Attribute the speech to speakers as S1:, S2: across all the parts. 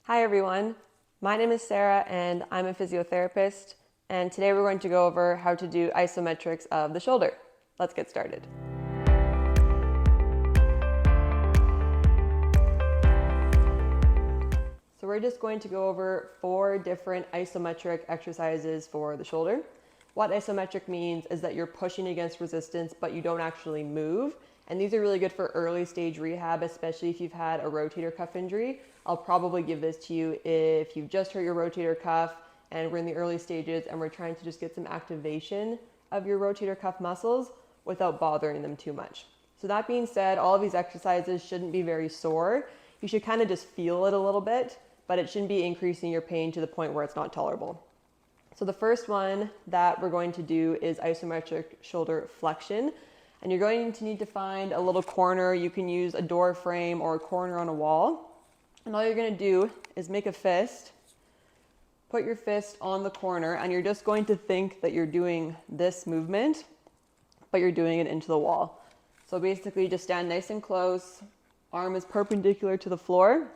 S1: Hi everyone, my name is Sarah and I'm a physiotherapist, and today we're going to go over how to do isometrics of the shoulder. Let's get started. So we're just going to go over 4 different isometric exercises for the shoulder. What isometric means is that you're pushing against resistance but you don't actually move. And these are really good for early stage rehab, especially if you've had a rotator cuff injury. I'll probably give this to you if you've just hurt your rotator cuff and we're in the early stages and we're trying to just get some activation of your rotator cuff muscles without bothering them too much. So that being said, all of these exercises shouldn't be very sore. You should kind of just feel it a little bit, but it shouldn't be increasing your pain to the point where it's not tolerable. So the first one that we're going to do is isometric shoulder flexion. And you're going to need to find a little corner. You can use a door frame or a corner on a wall. And all you're going to do is make a fist, put your fist on the corner, and you're just going to think that you're doing this movement, but you're doing it into the wall. So basically just stand nice and close, arm is perpendicular to the floor,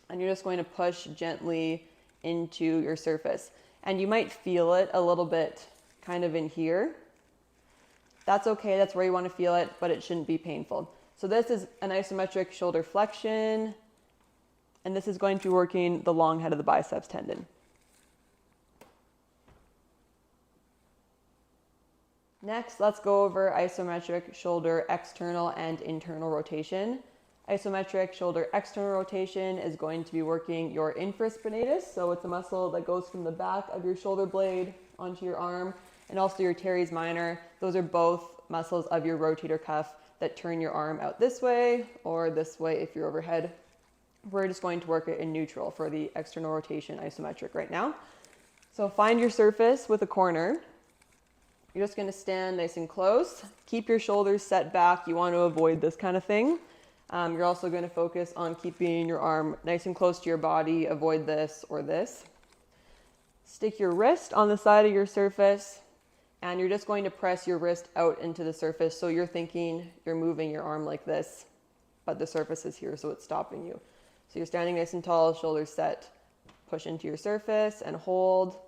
S1: and you're just going to push gently into your surface. And you might feel it a little bit kind of in here. That's okay, that's where you want to feel it, but it shouldn't be painful. So this is an isometric shoulder flexion, and this is going to be working the long head of the biceps tendon. Next, let's go over isometric shoulder external and internal rotation. Isometric shoulder external rotation is going to be working your infraspinatus, so it's a muscle that goes from the back of your shoulder blade onto your arm, and also your teres minor. Those are both muscles of your rotator cuff that turn your arm out this way or this way if you're overhead. We're just going to work it in neutral for the external rotation isometric right now. So find your surface with a corner. You're just going to stand nice and close. Keep your shoulders set back. You want to avoid this kind of thing. You're also going to focus on keeping your arm nice and close to your body. Avoid this or this. Stick your wrist on the side of your surface, and you're just going to press your wrist out into the surface. So you're thinking you're moving your arm like this, but the surface is here, so it's stopping you. So you're standing nice and tall, shoulders set. Push into your surface and hold.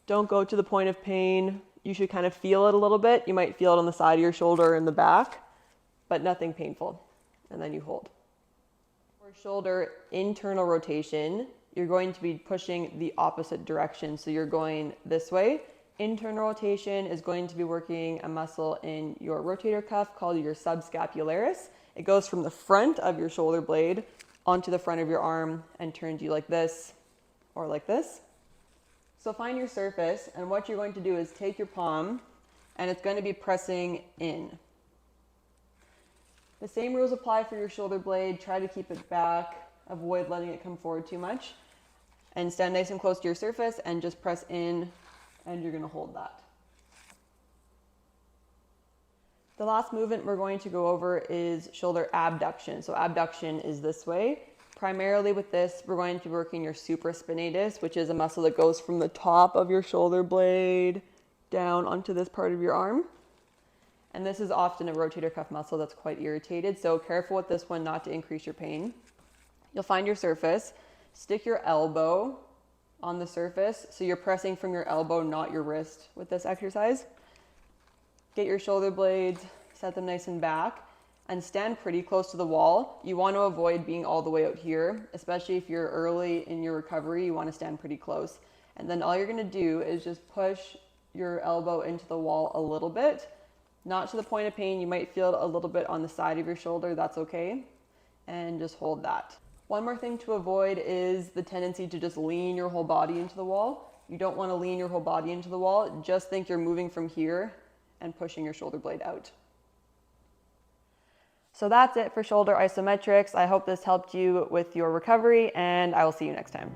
S1: Don't go to the point of pain. You should kind of feel it a little bit. You might feel it on the side of your shoulder or in the back, but nothing painful. And then you hold. For shoulder internal rotation, you're going to be pushing the opposite direction. So you're going this way. Internal rotation is going to be working a muscle in your rotator cuff called your subscapularis. It goes from the front of your shoulder blade onto the front of your arm and turns you like this or like this. So find your surface, and what you're going to do is take your palm, and it's going to be pressing in. The same rules apply for your shoulder blade. Try to keep it back, avoid letting it come forward too much, and stand nice and close to your surface and just press in, and you're going to hold that. The last movement we're going to go over is shoulder abduction. So abduction is this way. Primarily with this, we're going to be working your supraspinatus, which is a muscle that goes from the top of your shoulder blade down onto this part of your arm. And this is often a rotator cuff muscle that's quite irritated, so careful with this one not to increase your pain. You'll find your surface, stick your elbow on the surface, so you're pressing from your elbow, not your wrist with this exercise. Get your shoulder blades, set them nice and back, and stand pretty close to the wall. You want to avoid being all the way out here, especially if you're early in your recovery, you want to stand pretty close. And then all you're going to do is just push your elbow into the wall a little bit, not to the point of pain. You might feel it a little bit on the side of your shoulder, that's okay, and just hold that. One more thing to avoid is the tendency to just lean your whole body into the wall. You don't want to lean your whole body into the wall. Just think you're moving from here and pushing your shoulder blade out. So that's it for shoulder isometrics. I hope this helped you with your recovery, and I will see you next time.